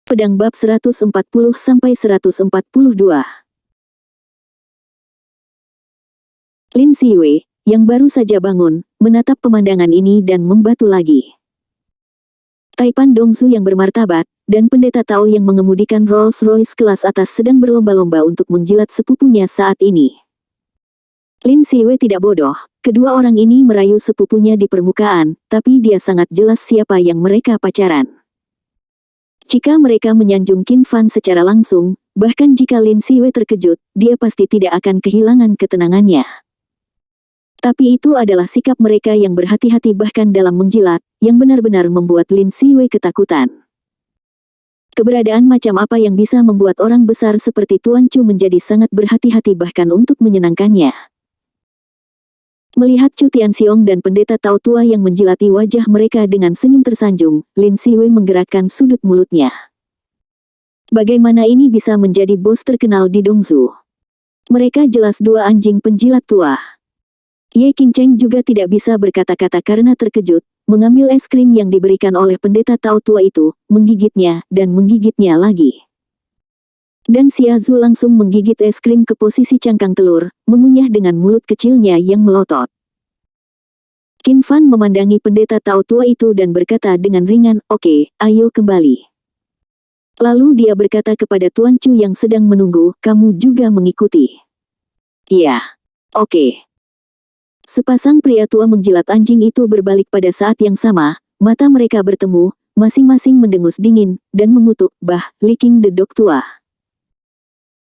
Pedang bab 140-142. Lin Siwei, yang baru saja bangun, menatap pemandangan ini dan membatu lagi. Taipan Dongsu yang bermartabat, dan pendeta Tao yang mengemudikan Rolls-Royce kelas atas sedang berlomba-lomba untuk menjilat sepupunya saat ini. Lin Siwei tidak bodoh, kedua orang ini merayu sepupunya di permukaan, tapi dia sangat jelas siapa yang mereka pacaran. Jika mereka menyanjung Qin Fan secara langsung, bahkan jika Lin Siwei terkejut, dia pasti tidak akan kehilangan ketenangannya. Tapi itu adalah sikap mereka yang berhati-hati bahkan dalam menjilat, yang benar-benar membuat Lin Siwei ketakutan. Keberadaan macam apa yang bisa membuat orang besar seperti Tuan Chu menjadi sangat berhati-hati bahkan untuk menyenangkannya. Melihat Chu Tianxiong dan pendeta Tao tua yang menjilati wajah mereka dengan senyum tersanjung, Lin Siwei menggerakkan sudut mulutnya. Bagaimana ini bisa menjadi bos terkenal di Dongzu? Mereka jelas dua anjing penjilat tua. Ye Qingcheng juga tidak bisa berkata-kata karena terkejut, mengambil es krim yang diberikan oleh pendeta Tao tua itu, menggigitnya, dan menggigitnya lagi. Dan Xia Zhu langsung menggigit es krim ke posisi cangkang telur, mengunyah dengan mulut kecilnya yang melotot. Qin Fan memandangi pendeta Tao tua itu dan berkata dengan ringan, "Oke, ayo kembali." Lalu dia berkata kepada Tuan Chu yang sedang menunggu, "Kamu juga mengikuti." "Iya." "Oke." Sepasang pria tua menjilat anjing itu berbalik pada saat yang sama, mata mereka bertemu, masing-masing mendengus dingin, dan mengutuk, "Bah, Liking the Dog tua."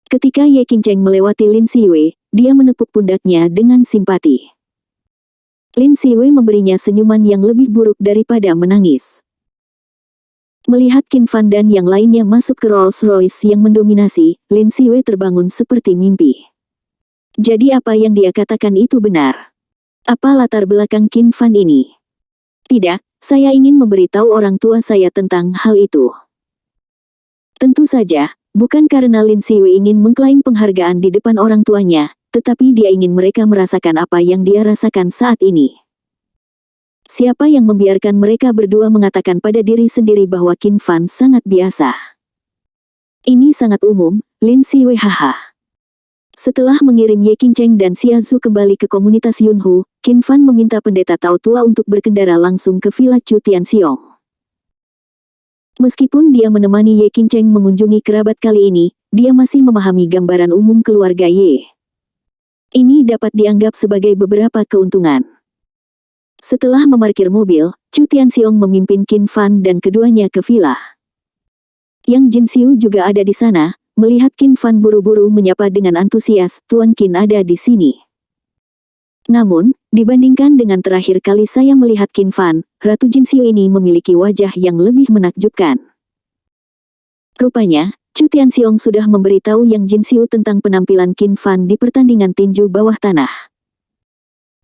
Ketika Ye Qingcheng melewati Lin Siwei, dia menepuk pundaknya dengan simpati. Lin Siwei memberinya senyuman yang lebih buruk daripada menangis. Melihat Qin Fan dan yang lainnya masuk ke Rolls-Royce yang mendominasi, Lin Siwei terbangun seperti mimpi. Jadi apa yang dia katakan itu benar? Apa latar belakang Qin Fan ini? Tidak, saya ingin memberitahu orang tua saya tentang hal itu. Tentu saja, bukan karena Lin Siwei ingin mengklaim penghargaan di depan orang tuanya, tetapi dia ingin mereka merasakan apa yang dia rasakan saat ini. Siapa yang membiarkan mereka berdua mengatakan pada diri sendiri bahwa Qin Fan sangat biasa? Ini sangat umum, Lin Siwei haha. Setelah mengirim Ye Qingcheng dan Xia Zhu kembali ke komunitas Yunhu, Qin Fan meminta pendeta Tao tua untuk berkendara langsung ke Villa Chu Tianxiong. Meskipun dia menemani Ye Qingcheng mengunjungi kerabat kali ini, dia masih memahami gambaran umum keluarga Ye. Ini dapat dianggap sebagai beberapa keuntungan. Setelah memarkir mobil, Chu Tianxiong memimpin Qin Fan dan keduanya ke villa. Yang Jin Xiu juga ada di sana, melihat Qin Fan buru-buru menyapa dengan antusias, "Tuan Qin ada di sini." Namun, dibandingkan dengan terakhir kali saya melihat Qin Fan, Ratu Jin Xiu ini memiliki wajah yang lebih menakjubkan. Rupanya, Chu Tianxiong sudah memberitahu Yang Jin Xiu tentang penampilan Qin Fan di pertandingan tinju bawah tanah.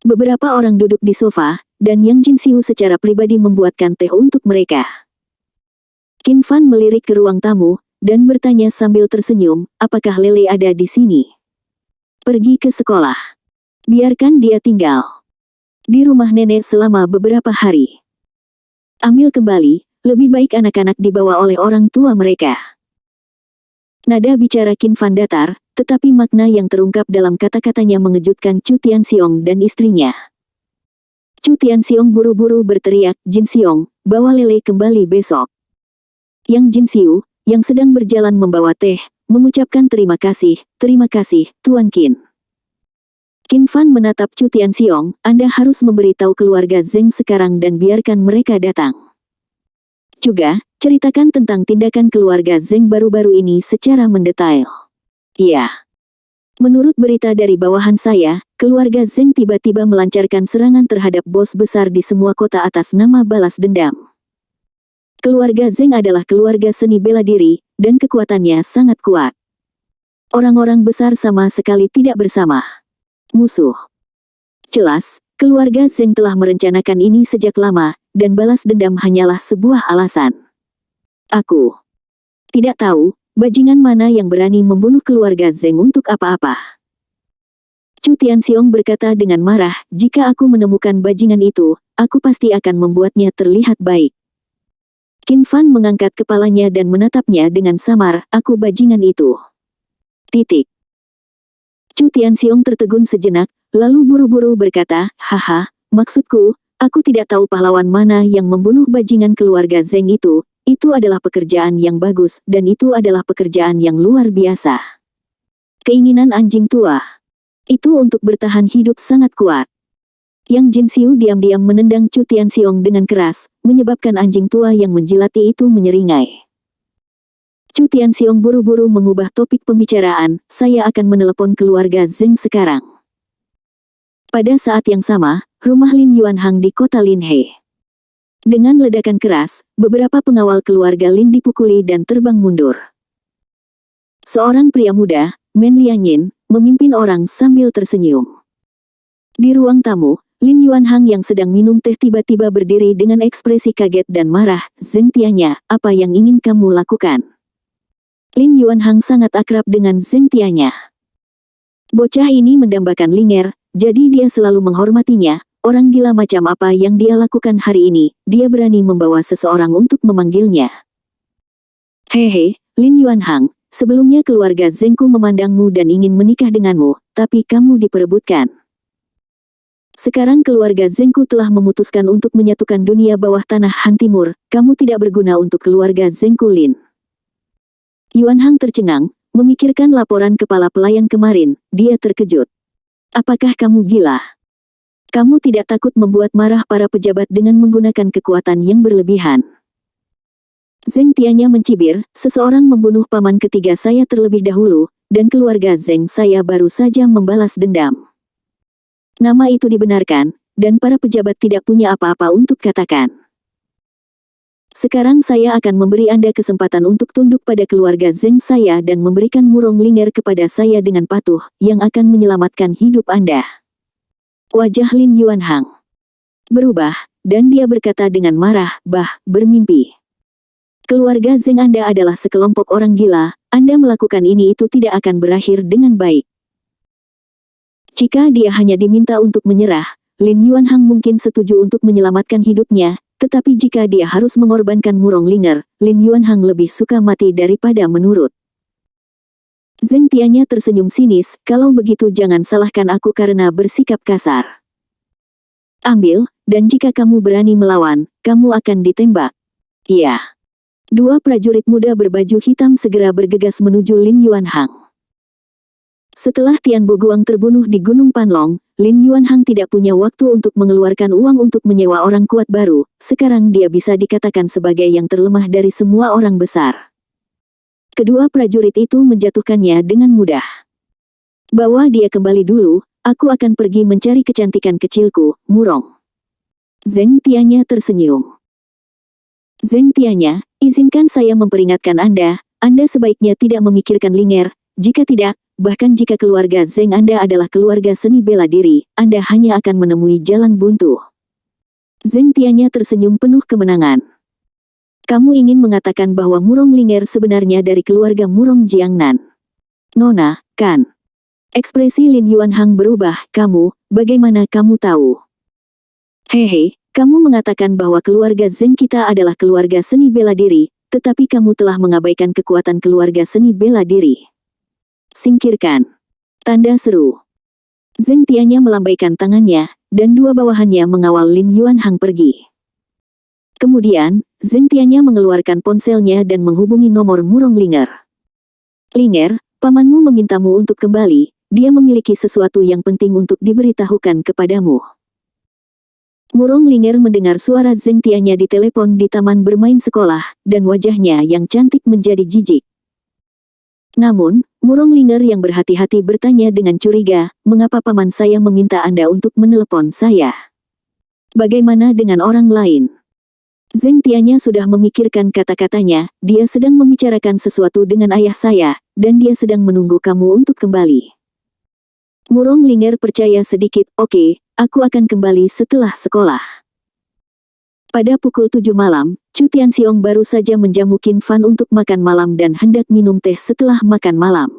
Beberapa orang duduk di sofa, dan Yang Jin Xiu secara pribadi membuatkan teh untuk mereka. Qin Fan melirik ke ruang tamu, dan bertanya sambil tersenyum, "Apakah Lele ada di sini?" "Pergi ke sekolah. Biarkan dia tinggal di rumah nenek selama beberapa hari. Ambil kembali, lebih baik anak-anak dibawa oleh orang tua mereka." Nada bicara Qin Fan datar, tetapi makna yang terungkap dalam kata-katanya mengejutkan Chu Tianxiong dan istrinya. Chu Tianxiong buru-buru berteriak, "Jin Xiong, bawa Lele kembali besok." Yang Jin Xiu, yang sedang berjalan membawa teh, mengucapkan terima kasih, Tuan Qin." Qin Fan menatap Chu Tianxiong, "Anda harus memberitahu keluarga Zeng sekarang dan biarkan mereka datang. Juga, ceritakan tentang tindakan keluarga Zeng baru-baru ini secara mendetail." "Iya. Menurut berita dari bawahan saya, keluarga Zeng tiba-tiba melancarkan serangan terhadap bos besar di semua kota atas nama balas dendam. Keluarga Zeng adalah keluarga seni bela diri, dan kekuatannya sangat kuat. Orang-orang besar sama sekali tidak bersama musuh. Jelas, keluarga Zeng telah merencanakan ini sejak lama, dan balas dendam hanyalah sebuah alasan. Aku tidak tahu, bajingan mana yang berani membunuh keluarga Zeng untuk apa-apa." Chu Tianxiong berkata dengan marah, "Jika aku menemukan bajingan itu, aku pasti akan membuatnya terlihat baik." Qin Fan mengangkat kepalanya dan menatapnya dengan samar, aku bajingan itu. Titik. Chu Tianxiong tertegun sejenak, lalu buru-buru berkata, haha, maksudku, aku tidak tahu pahlawan mana yang membunuh bajingan keluarga Zeng itu adalah pekerjaan yang bagus, dan itu adalah pekerjaan yang luar biasa. Keinginan anjing tua. Itu untuk bertahan hidup sangat kuat. Yang Jinxiu diam-diam menendang Chu Tianxiong dengan keras, menyebabkan anjing tua yang menjilati itu menyeringai. Chu Tianxiong buru-buru mengubah topik pembicaraan, saya akan menelepon keluarga Zeng sekarang. Pada saat yang sama, rumah Lin Yuanhang di kota Linhe. Dengan ledakan keras, beberapa pengawal keluarga Lin dipukuli dan terbang mundur. Seorang pria muda, Men Lianyin, memimpin orang sambil tersenyum. Di ruang tamu, Lin Yuanhang yang sedang minum teh tiba-tiba berdiri dengan ekspresi kaget dan marah. Zeng Tianya, apa yang ingin kamu lakukan? Lin Yuanhang sangat akrab dengan Zeng Tianya. Bocah ini mendambakan Linger, jadi dia selalu menghormatinya. Orang gila macam apa yang dia lakukan hari ini, dia berani membawa seseorang untuk memanggilnya. Hehe, Lin Yuanhang, sebelumnya keluarga Zengku memandangmu dan ingin menikah denganmu, tapi kamu diperebutkan. Sekarang keluarga Zengku telah memutuskan untuk menyatukan dunia bawah tanah Han Timur, kamu tidak berguna untuk keluarga Zengku Lin. Yuanhang tercengang, memikirkan laporan kepala pelayan kemarin, dia terkejut. Apakah kamu gila? Kamu tidak takut membuat marah para pejabat dengan menggunakan kekuatan yang berlebihan. Zeng Tianya mencibir, seseorang membunuh paman ketiga saya terlebih dahulu, dan keluarga Zeng saya baru saja membalas dendam. Nama itu dibenarkan, dan para pejabat tidak punya apa-apa untuk katakan. Sekarang saya akan memberi Anda kesempatan untuk tunduk pada keluarga Zeng saya dan memberikan murong Linger kepada saya dengan patuh, yang akan menyelamatkan hidup Anda. Wajah Lin Yuanhang berubah, dan dia berkata dengan marah, bermimpi. Keluarga Zeng Anda adalah sekelompok orang gila, Anda melakukan ini itu tidak akan berakhir dengan baik. Jika dia hanya diminta untuk menyerah, Lin Yuanhang mungkin setuju untuk menyelamatkan hidupnya, tetapi jika dia harus mengorbankan murong Linger, Lin Yuanhang lebih suka mati daripada menurut. Zeng Tianya tersenyum sinis, kalau begitu jangan salahkan aku karena bersikap kasar. Ambil, dan jika kamu berani melawan, kamu akan ditembak. Iya. Dua prajurit muda berbaju hitam segera bergegas menuju Lin Yuanhang. Setelah Tian Boguang terbunuh di Gunung Panlong, Lin Yuanhang tidak punya waktu untuk mengeluarkan uang untuk menyewa orang kuat baru, sekarang dia bisa dikatakan sebagai yang terlemah dari semua orang besar. Kedua prajurit itu menjatuhkannya dengan mudah. Bawa dia kembali dulu, aku akan pergi mencari kecantikan kecilku, murong. Zeng Tianya tersenyum. Zeng Tianya, izinkan saya memperingatkan Anda sebaiknya tidak memikirkan Linger, jika tidak, bahkan jika keluarga Zeng Anda adalah keluarga seni bela diri, Anda hanya akan menemui jalan buntu. Zeng Tianya tersenyum penuh kemenangan. Kamu ingin mengatakan bahwa Murong Linger sebenarnya dari keluarga Murong Jiangnan? Nona, kan? Ekspresi Lin Yuanhang berubah, bagaimana kamu tahu? Hehe, kamu mengatakan bahwa keluarga Zeng kita adalah keluarga seni bela diri, tetapi kamu telah mengabaikan kekuatan keluarga seni bela diri. Singkirkan. Tanda seru. Zeng Tianya melambaikan tangannya, dan dua bawahannya mengawal Lin Yuanhang pergi. Kemudian, Zeng Tianya mengeluarkan ponselnya dan menghubungi nomor Murong Linger. Linger, pamanmu memintamu untuk kembali, dia memiliki sesuatu yang penting untuk diberitahukan kepadamu. Murong Linger mendengar suara Zeng Tianya di telepon di taman bermain sekolah, dan wajahnya yang cantik menjadi jijik. Namun, Murong Linger yang berhati-hati bertanya dengan curiga, mengapa paman saya meminta Anda untuk menelepon saya? Bagaimana dengan orang lain? Zeng Tianya sudah memikirkan kata-katanya, dia sedang membicarakan sesuatu dengan ayah saya, dan dia sedang menunggu kamu untuk kembali. Murong Linger percaya sedikit, oke, aku akan kembali setelah sekolah. Pada pukul 7 malam, Chu Tianxiong baru saja menjamu Qin Fan untuk makan malam dan hendak minum teh setelah makan malam.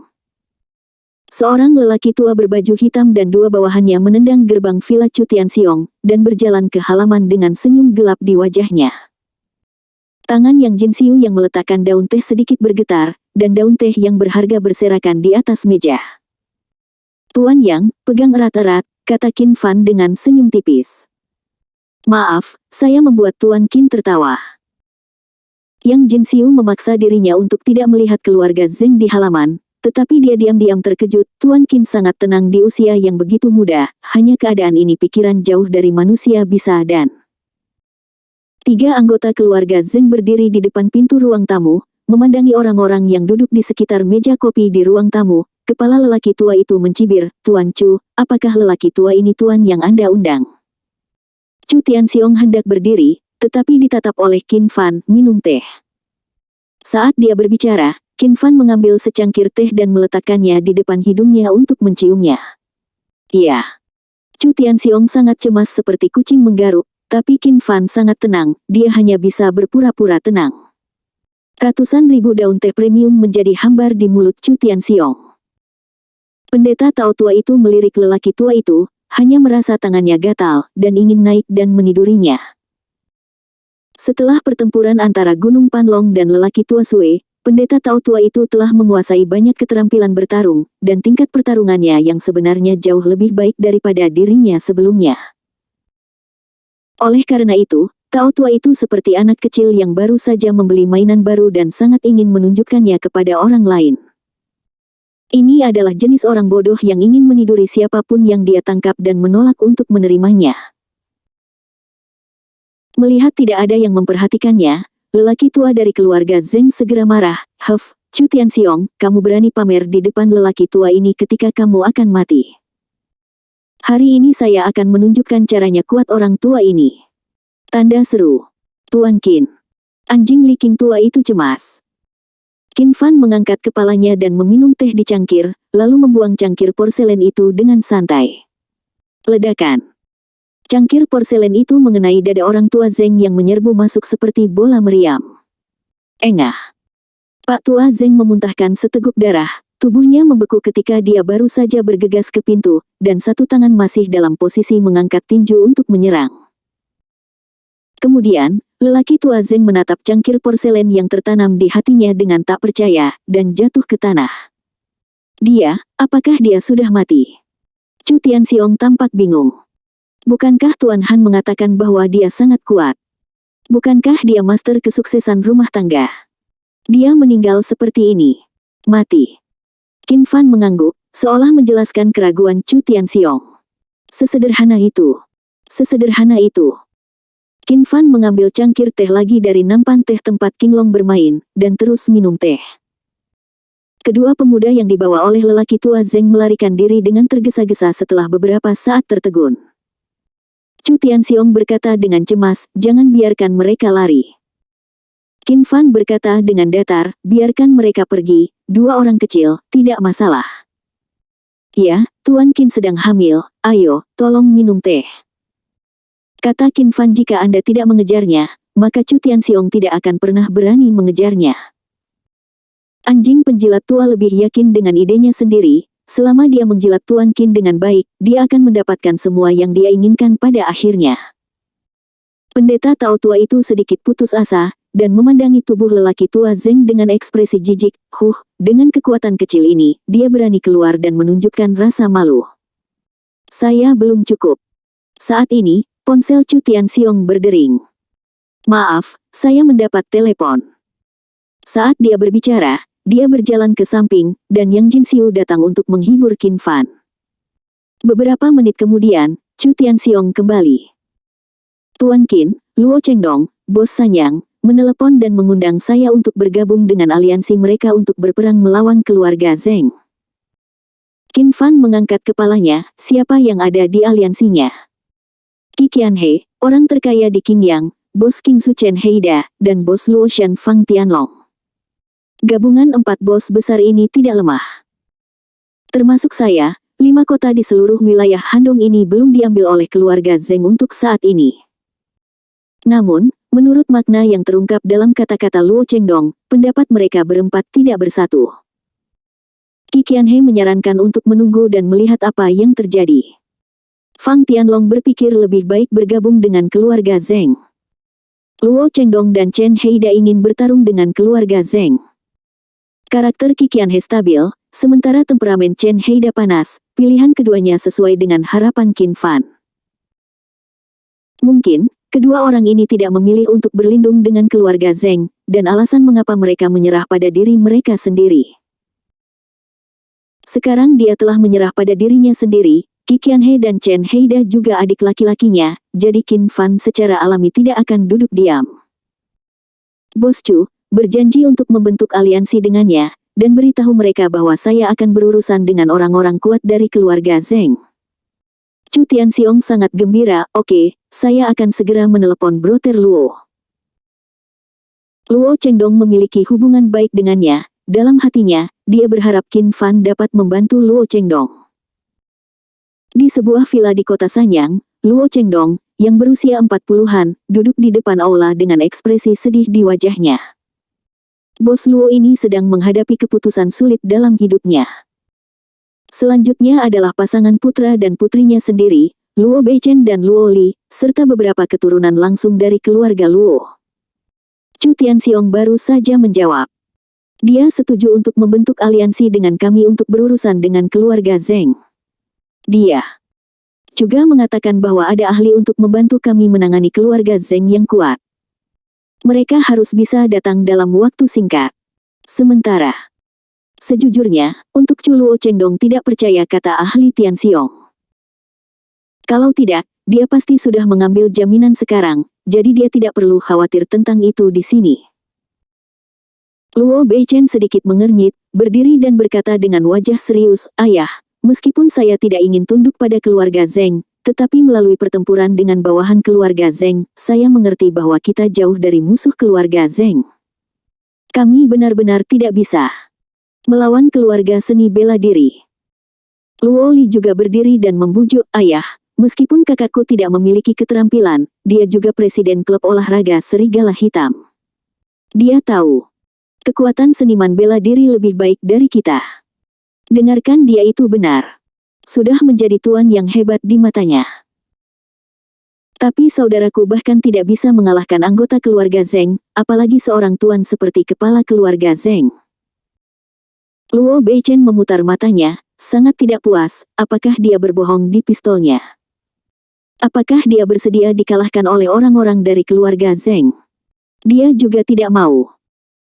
Seorang lelaki tua berbaju hitam dan dua bawahannya menendang gerbang villa Chu Tianxiong, dan berjalan ke halaman dengan senyum gelap di wajahnya. Tangan Yang Jinxiu yang meletakkan daun teh sedikit bergetar, dan daun teh yang berharga berserakan di atas meja. Tuan Yang, pegang erat-erat, kata Qin Fan dengan senyum tipis. Maaf, saya membuat Tuan Qin tertawa. Yang Jinxiu memaksa dirinya untuk tidak melihat keluarga Zeng di halaman, tetapi dia diam-diam terkejut. Tuan Qin sangat tenang di usia yang begitu muda, hanya keadaan ini pikiran jauh dari manusia bisa dan... 3 anggota keluarga Zeng berdiri di depan pintu ruang tamu, memandangi orang-orang yang duduk di sekitar meja kopi di ruang tamu. Kepala lelaki tua itu mencibir, Tuan Chu, apakah lelaki tua ini Tuan yang Anda undang? Chu Tianxiong hendak berdiri, tetapi ditatap oleh Qin Fan, minum teh. Saat dia berbicara, Qin Fan mengambil secangkir teh dan meletakkannya di depan hidungnya untuk menciumnya. Iya. Chu Tianxiong sangat cemas seperti kucing menggaruk. Tapi Qin Fan sangat tenang, dia hanya bisa berpura-pura tenang. Ratusan ribu daun teh premium menjadi hambar di mulut Chu Tianxiong. Pendeta Tao tua itu melirik lelaki tua itu, hanya merasa tangannya gatal, dan ingin naik dan menidurinya. Setelah pertempuran antara Gunung Panlong dan lelaki tua Sui, pendeta Tao tua itu telah menguasai banyak keterampilan bertarung, dan tingkat pertarungannya yang sebenarnya jauh lebih baik daripada dirinya sebelumnya. Oleh karena itu, Tao tua itu seperti anak kecil yang baru saja membeli mainan baru dan sangat ingin menunjukkannya kepada orang lain. Ini adalah jenis orang bodoh yang ingin meniduri siapapun yang dia tangkap dan menolak untuk menerimanya. Melihat tidak ada yang memperhatikannya, lelaki tua dari keluarga Zeng segera marah, Chu Tianxiong, kamu berani pamer di depan lelaki tua ini ketika kamu akan mati. Hari ini saya akan menunjukkan caranya kuat orang tua ini. Tanda seru. Tuan Qin. Anjing liking tua itu cemas. Qin Fan mengangkat kepalanya dan meminum teh di cangkir, lalu membuang cangkir porselen itu dengan santai. Ledakan. Cangkir porselen itu mengenai dada orang tua Zeng yang menyerbu masuk seperti bola meriam. Engah. Pak tua Zeng memuntahkan seteguk darah. Tubuhnya membeku ketika dia baru saja bergegas ke pintu, dan satu tangan masih dalam posisi mengangkat tinju untuk menyerang. Kemudian, lelaki tua Zeng menatap cangkir porselen yang tertanam di hatinya dengan tak percaya, dan jatuh ke tanah. Apakah dia sudah mati? Chu Tianxiong tampak bingung. Bukankah Tuan Han mengatakan bahwa dia sangat kuat? Bukankah dia master kesuksesan rumah tangga? Dia meninggal seperti ini. Mati. Qin Fan mengangguk, seolah menjelaskan keraguan Chu Tianxiong. Sesederhana itu. Sesederhana itu. Qin Fan mengambil cangkir teh lagi dari nampan teh tempat King Long bermain, dan terus minum teh. Kedua pemuda yang dibawa oleh lelaki tua Zeng melarikan diri dengan tergesa-gesa setelah beberapa saat tertegun. Chu Tianxiong berkata dengan cemas, jangan biarkan mereka lari. Qin Fan berkata dengan datar, biarkan mereka pergi, 2 orang kecil, tidak masalah. Ya, Tuan Qin sedang hamil, ayo, tolong minum teh. Kata Qin Fan jika Anda tidak mengejarnya, maka Chu Tianxiong tidak akan pernah berani mengejarnya. Anjing penjilat tua lebih yakin dengan idenya sendiri, selama dia menjilat Tuan Qin dengan baik, dia akan mendapatkan semua yang dia inginkan pada akhirnya. Pendeta Tao tua itu sedikit putus asa, dan memandangi tubuh lelaki tua Zeng dengan ekspresi jijik. Dengan kekuatan kecil ini, dia berani keluar dan menunjukkan rasa malu. Saya belum cukup. Saat ini, ponsel Chu Tianxiong berdering. Maaf, saya mendapat telepon. Saat dia berbicara, dia berjalan ke samping, dan Yang Jinxiu datang untuk menghibur Qin Fan. Beberapa menit kemudian, Chu Tianxiong kembali. Tuan Qin, Luo Chengdong, Bos Sanyang, menelepon dan mengundang saya untuk bergabung dengan aliansi mereka untuk berperang melawan keluarga Zeng. Qin Fan mengangkat kepalanya, siapa yang ada di aliansinya? Qi Qianhe, orang terkaya di Qingyang, Bos King Su Chen Heida, dan Bos Luo Shen Fang Tianlong. Gabungan 4 bos besar ini tidak lemah. Termasuk saya, 5 kota di seluruh wilayah Handong ini belum diambil oleh keluarga Zeng untuk saat ini. Namun, menurut makna yang terungkap dalam kata-kata Luo Chengdong, pendapat mereka berempat tidak bersatu. Qi Qianhe menyarankan untuk menunggu dan melihat apa yang terjadi. Fang Tianlong berpikir lebih baik bergabung dengan keluarga Zeng. Luo Chengdong dan Chen Heida ingin bertarung dengan keluarga Zheng. Karakter Qi Qianhe stabil, sementara temperamen Chen Heida panas. Pilihan keduanya sesuai dengan harapan Qin Fan. Mungkin, kedua orang ini tidak memilih untuk berlindung dengan keluarga Zheng, dan alasan mengapa mereka menyerah pada diri mereka sendiri. Sekarang dia telah menyerah pada dirinya sendiri. Qi Qianhe dan Chen Heida juga adik laki-lakinya, jadi Qin Fan secara alami tidak akan duduk diam. Bos Chu berjanji untuk membentuk aliansi dengannya, dan beritahu mereka bahwa saya akan berurusan dengan orang-orang kuat dari keluarga Zheng. Chu Tianxiong sangat gembira. Oke, saya akan segera menelepon Broter Luo. Luo Chengdong memiliki hubungan baik dengannya. Dalam hatinya, dia berharap Qin Fan dapat membantu Luo Chengdong. Di sebuah villa di kota Sanyang, Luo Chengdong, yang berusia 40-an, duduk di depan aula dengan ekspresi sedih di wajahnya. Bos Luo ini sedang menghadapi keputusan sulit dalam hidupnya. Selanjutnya adalah pasangan putra dan putrinya sendiri, Luo Beichen dan Luo Li, serta beberapa keturunan langsung dari keluarga Luo. Chu Tianxiong baru saja menjawab. Dia setuju untuk membentuk aliansi dengan kami untuk berurusan dengan keluarga Zheng. Dia juga mengatakan bahwa ada ahli untuk membantu kami menangani keluarga Zheng yang kuat. Mereka harus bisa datang dalam waktu singkat. Sementara, sejujurnya, untuk Chu Luo Chengdong tidak percaya kata ahli Tianxiong. Kalau tidak, dia pasti sudah mengambil jaminan sekarang, jadi dia tidak perlu khawatir tentang itu di sini. Luo Beichen sedikit mengernyit, berdiri dan berkata dengan wajah serius, "Ayah, meskipun saya tidak ingin tunduk pada keluarga Zheng, tetapi melalui pertempuran dengan bawahan keluarga Zheng, saya mengerti bahwa kita jauh dari musuh keluarga Zheng. Kami benar-benar tidak bisa melawan keluarga seni bela diri." Luo Li juga berdiri dan membujuk, "Ayah, meskipun kakakku tidak memiliki keterampilan, dia juga presiden klub olahraga Serigala Hitam. Dia tahu kekuatan seniman bela diri lebih baik dari kita. Dengarkan, dia itu benar. Sudah menjadi tuan yang hebat di matanya. Tapi saudaraku bahkan tidak bisa mengalahkan anggota keluarga Zheng, apalagi seorang tuan seperti kepala keluarga Zheng." Luo Beichen memutar matanya, sangat tidak puas. Apakah dia berbohong di pistolnya? Apakah dia bersedia dikalahkan oleh orang-orang dari keluarga Zheng? Dia juga tidak mau.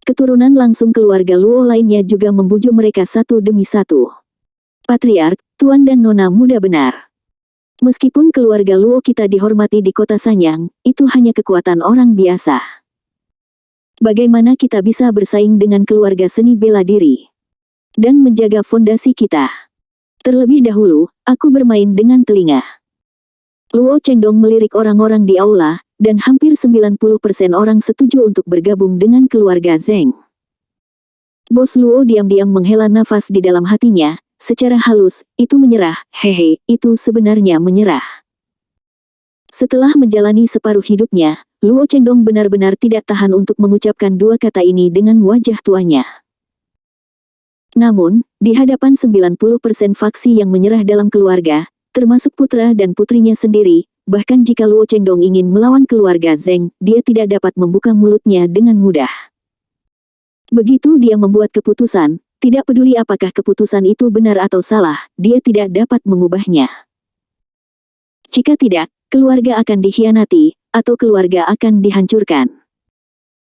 Keturunan langsung keluarga Luo lainnya juga membujuk mereka satu demi satu. "Patriark, tuan dan nona muda benar. Meskipun keluarga Luo kita dihormati di kota Sanyang, itu hanya kekuatan orang biasa. Bagaimana kita bisa bersaing dengan keluarga seni bela diri? Dan menjaga fondasi kita. Terlebih dahulu, aku bermain dengan telinga." Luo Chengdong melirik orang-orang di aula, dan hampir 90% orang setuju untuk bergabung dengan keluarga Zheng. Bos Luo diam-diam menghela nafas di dalam hatinya, secara halus, itu menyerah, hehe, itu sebenarnya menyerah. Setelah menjalani separuh hidupnya, Luo Chengdong benar-benar tidak tahan untuk mengucapkan dua kata ini dengan wajah tuanya. Namun, di hadapan 90% faksi yang menyerah dalam keluarga, termasuk putra dan putrinya sendiri, bahkan jika Luo Chengdong ingin melawan keluarga Zheng, dia tidak dapat membuka mulutnya dengan mudah. Begitu dia membuat keputusan, tidak peduli apakah keputusan itu benar atau salah, dia tidak dapat mengubahnya. Jika tidak, keluarga akan dikhianati, atau keluarga akan dihancurkan.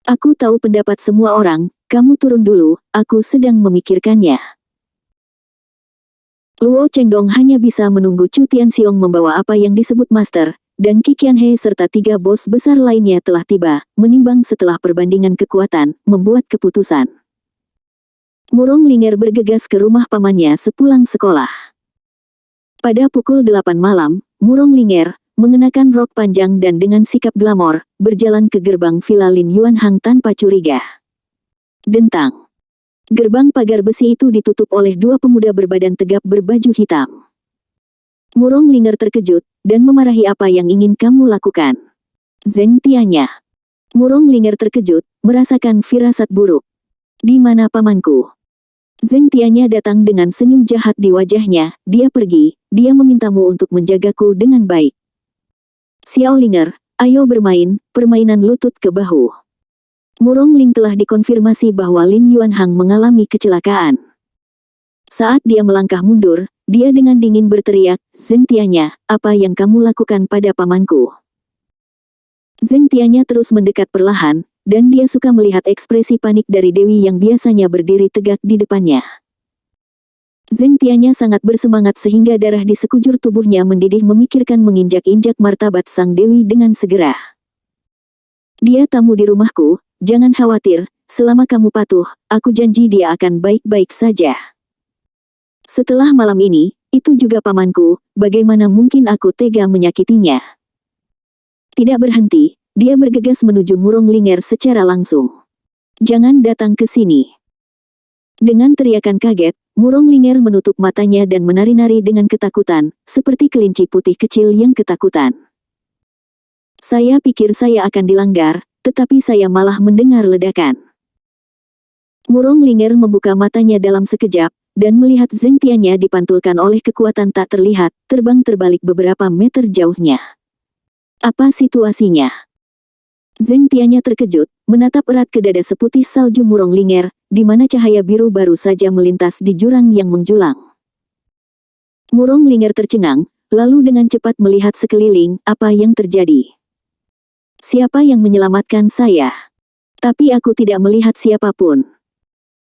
"Aku tahu pendapat semua orang, kamu turun dulu, aku sedang memikirkannya." Luo Chengdong hanya bisa menunggu Chu Tianxiong membawa apa yang disebut master, dan Qi Qianhe serta 3 bos besar lainnya telah tiba, menimbang setelah perbandingan kekuatan, membuat keputusan. Murong Linger bergegas ke rumah pamannya sepulang sekolah. Pada pukul 8 malam, Murong Linger, mengenakan rok panjang dan dengan sikap glamor, berjalan ke gerbang Villa Lin Yuan Hang tanpa curiga. Dentang. Gerbang pagar besi itu ditutup oleh 2 pemuda berbadan tegap berbaju hitam. Murong Linger terkejut, dan memarahi, "Apa yang ingin kamu lakukan?" "Zheng Tianya." Murong Linger terkejut, merasakan firasat buruk. "Di mana pamanku?" Zheng Tianya datang dengan senyum jahat di wajahnya, "Dia pergi, dia memintamu untuk menjagaku dengan baik." "Xiao Linger, ayo bermain, permainan lutut ke bahu. Murong Ling telah dikonfirmasi bahwa Lin Yuanhang mengalami kecelakaan. Saat dia melangkah mundur, dia dengan dingin berteriak, "Zheng Tianya, apa yang kamu lakukan pada pamanku?" Zheng Tianya terus mendekat perlahan, dan dia suka melihat ekspresi panik dari Dewi yang biasanya berdiri tegak di depannya. Zheng Tianya sangat bersemangat sehingga darah di sekujur tubuhnya mendidih memikirkan menginjak-injak martabat sang Dewi dengan segera. "Dia tamu di rumahku, jangan khawatir, selama kamu patuh, aku janji dia akan baik-baik saja. Setelah malam ini, itu juga pamanku, bagaimana mungkin aku tega menyakitinya?" Tidak berhenti, dia bergegas menuju Murong Linger secara langsung. "Jangan datang ke sini." Dengan teriakan kaget, Murong Linger menutup matanya dan menari-nari dengan ketakutan, seperti kelinci putih kecil yang ketakutan. "Saya pikir saya akan dilanggar, tetapi saya malah mendengar ledakan." Murong Linger membuka matanya dalam sekejap, dan melihat Zheng Tianya dipantulkan oleh kekuatan tak terlihat, terbang terbalik beberapa meter jauhnya. "Apa situasinya?" Zheng Tianya terkejut, menatap erat ke dada seputih salju Murong Linger, di mana cahaya biru baru saja melintas di jurang yang menjulang. Murong Linger tercengang, lalu dengan cepat melihat sekeliling, "Apa yang terjadi? Siapa yang menyelamatkan saya?" "Tapi aku tidak melihat siapapun."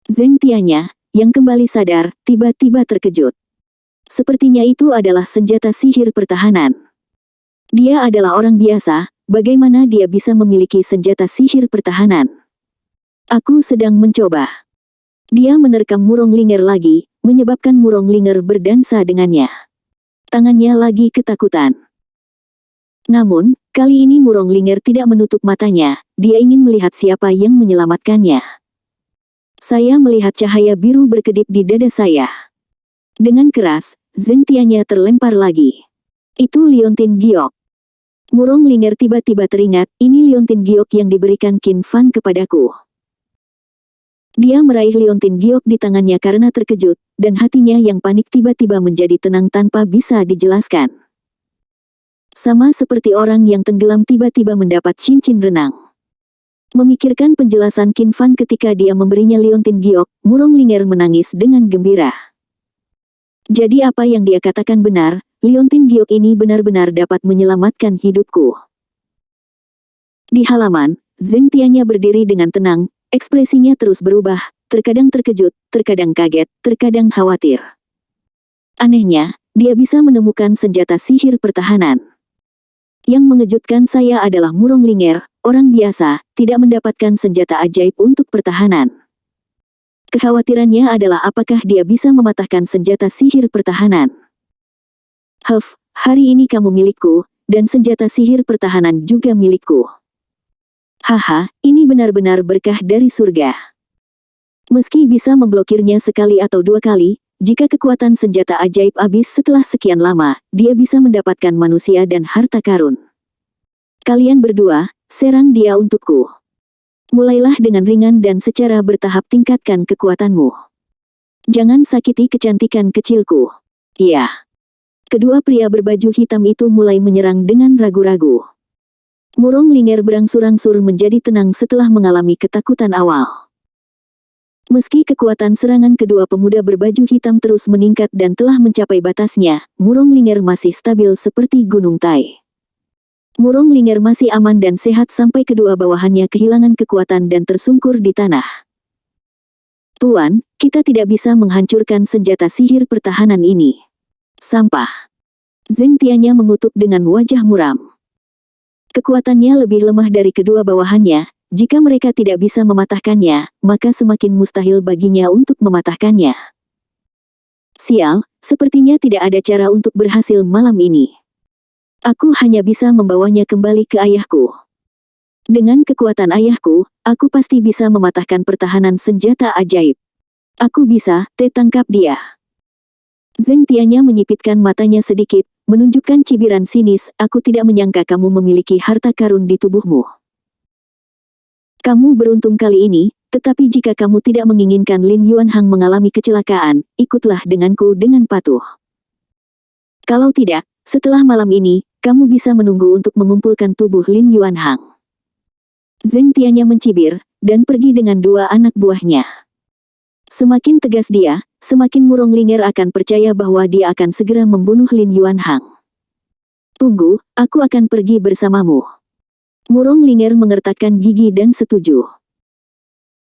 Zheng Tianya, yang kembali sadar, tiba-tiba terkejut. Sepertinya itu adalah senjata sihir pertahanan. Dia adalah orang biasa. Bagaimana dia bisa memiliki senjata sihir pertahanan? "Aku sedang mencoba." Dia menerkam Murong Linger lagi, menyebabkan Murong Linger berdansa dengannya. Tangannya lagi ketakutan. Namun, kali ini Murong Linger tidak menutup matanya, dia ingin melihat siapa yang menyelamatkannya. "Saya melihat cahaya biru berkedip di dada saya." Dengan keras, Zheng Tianya terlempar lagi. "Itu Liontin Giok." Murong Linger tiba-tiba teringat, ini Liontin Giok yang diberikan Qin Fan kepadaku. Dia meraih Liontin Giok di tangannya karena terkejut, dan hatinya yang panik tiba-tiba menjadi tenang tanpa bisa dijelaskan. Sama seperti orang yang tenggelam tiba-tiba mendapat cincin renang. Memikirkan penjelasan Qin Fan ketika dia memberinya Liontin Giok, Murong Linger menangis dengan gembira. Jadi apa yang dia katakan benar, Liontin Giok ini benar-benar dapat menyelamatkan hidupku. Di halaman, Zheng Tianya berdiri dengan tenang, ekspresinya terus berubah, terkadang terkejut, terkadang kaget, terkadang khawatir. Anehnya, dia bisa menemukan senjata sihir pertahanan. Yang mengejutkan saya adalah Murong Linger, orang biasa, tidak mendapatkan senjata ajaib untuk pertahanan. Kekhawatirannya adalah apakah dia bisa mematahkan senjata sihir pertahanan. Hari ini kamu milikku, dan senjata sihir pertahanan juga milikku." Haha, ini benar-benar berkah dari surga. Meski bisa memblokirnya sekali atau dua kali, jika kekuatan senjata ajaib habis setelah sekian lama, dia bisa mendapatkan manusia dan harta karun. "Kalian berdua, serang dia untukku. Mulailah dengan ringan dan secara bertahap tingkatkan kekuatanmu. Jangan sakiti kecantikan kecilku." "Iya." Kedua pria berbaju hitam itu mulai menyerang dengan ragu-ragu. Murong Linger berangsur-angsur menjadi tenang setelah mengalami ketakutan awal. Meski kekuatan serangan kedua pemuda berbaju hitam terus meningkat dan telah mencapai batasnya, Murong Linger masih stabil seperti Gunung Tai. Murong Linger masih aman dan sehat sampai kedua bawahannya kehilangan kekuatan dan tersungkur di tanah. "Tuan, kita tidak bisa menghancurkan senjata sihir pertahanan ini. Sampah." Zheng Tianya mengutuk dengan wajah muram. Kekuatannya lebih lemah dari kedua bawahannya, jika mereka tidak bisa mematahkannya, maka semakin mustahil baginya untuk mematahkannya. "Sial, sepertinya tidak ada cara untuk berhasil malam ini. Aku hanya bisa membawanya kembali ke ayahku. Dengan kekuatan ayahku, aku pasti bisa mematahkan pertahanan senjata ajaib. Aku bisa, tangkap dia." Zheng Tianya menyipitkan matanya sedikit, menunjukkan cibiran sinis, "Aku tidak menyangka kamu memiliki harta karun di tubuhmu. Kamu beruntung kali ini, tetapi jika kamu tidak menginginkan Lin Yuanhang mengalami kecelakaan, ikutlah denganku dengan patuh. Kalau tidak, setelah malam ini, kamu bisa menunggu untuk mengumpulkan tubuh Lin Yuanhang. Zheng Tianya mencibir, dan pergi dengan dua anak buahnya. Semakin tegas dia, semakin Murong Linger akan percaya bahwa dia akan segera membunuh Lin Yuanhang. Tunggu, aku akan pergi bersamamu. Murong Linger mengertakkan gigi dan setuju.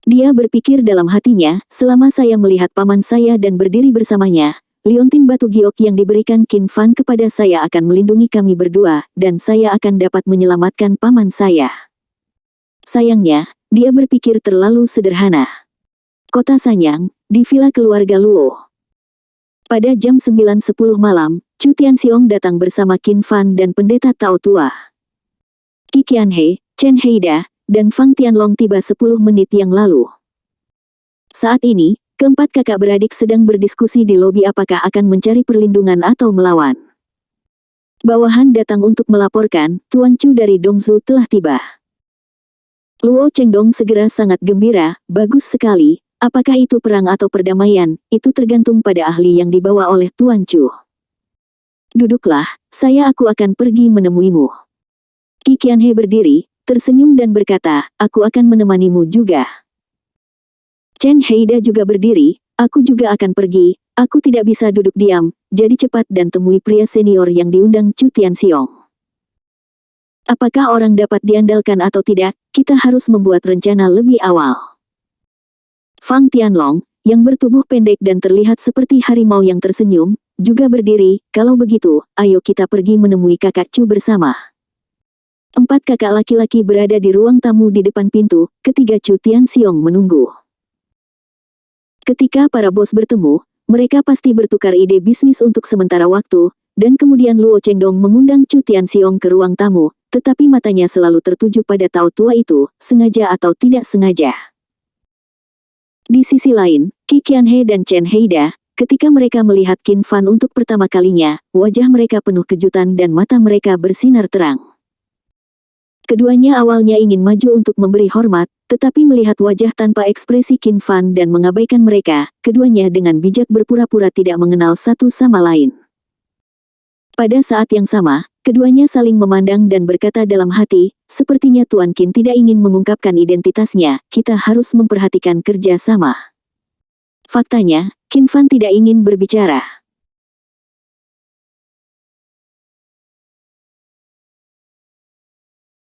Dia berpikir dalam hatinya, selama saya melihat paman saya dan berdiri bersamanya, liontin batu giok yang diberikan Qin Fan kepada saya akan melindungi kami berdua, dan saya akan dapat menyelamatkan paman saya. Sayangnya, dia berpikir terlalu sederhana. Kota Sanyang, di villa keluarga Luo. Pada jam 9.10 malam, Chu Tianxiong datang bersama Qin Fan dan pendeta Tao Tua. Qi Qianhe, Chen Heida, dan Fang Tianlong tiba 10 menit yang lalu. Saat ini, keempat kakak beradik sedang berdiskusi di lobi apakah akan mencari perlindungan atau melawan. Bawahan datang untuk melaporkan, Tuan Chu dari Dongzu telah tiba. Luo Chengdong segera sangat gembira, bagus sekali. Apakah itu perang atau perdamaian, itu tergantung pada ahli yang dibawa oleh Tuan Chu. Duduklah, aku akan pergi menemuimu. Qi Qianhe berdiri, tersenyum dan berkata, aku akan menemanimu juga. Chen Heida juga berdiri, aku juga akan pergi, aku tidak bisa duduk diam, jadi cepat dan temui pria senior yang diundang Chu Tianxiong. Apakah orang dapat diandalkan atau tidak, kita harus membuat rencana lebih awal. Fang Tianlong, yang bertubuh pendek dan terlihat seperti harimau yang tersenyum, juga berdiri, kalau begitu, ayo kita pergi menemui kakak Chu bersama. 4 kakak laki-laki berada di ruang tamu di depan pintu, ketiga Chu Tianxiong menunggu. Ketika para bos bertemu, mereka pasti bertukar ide bisnis untuk sementara waktu, dan kemudian Luo Chengdong mengundang Chu Tianxiong ke ruang tamu, tetapi matanya selalu tertuju pada Tao Tua itu, sengaja atau tidak sengaja. Di sisi lain, Qi Qianhe dan Chen Heida, ketika mereka melihat Qin Fan untuk pertama kalinya, wajah mereka penuh kejutan dan mata mereka bersinar terang. Keduanya awalnya ingin maju untuk memberi hormat, tetapi melihat wajah tanpa ekspresi Qin Fan dan mengabaikan mereka, keduanya dengan bijak berpura-pura tidak mengenal satu sama lain. Pada saat yang sama, keduanya saling memandang dan berkata dalam hati, sepertinya Tuan Qin tidak ingin mengungkapkan identitasnya, kita harus memperhatikan kerja sama. Faktanya, Qin Fan tidak ingin berbicara.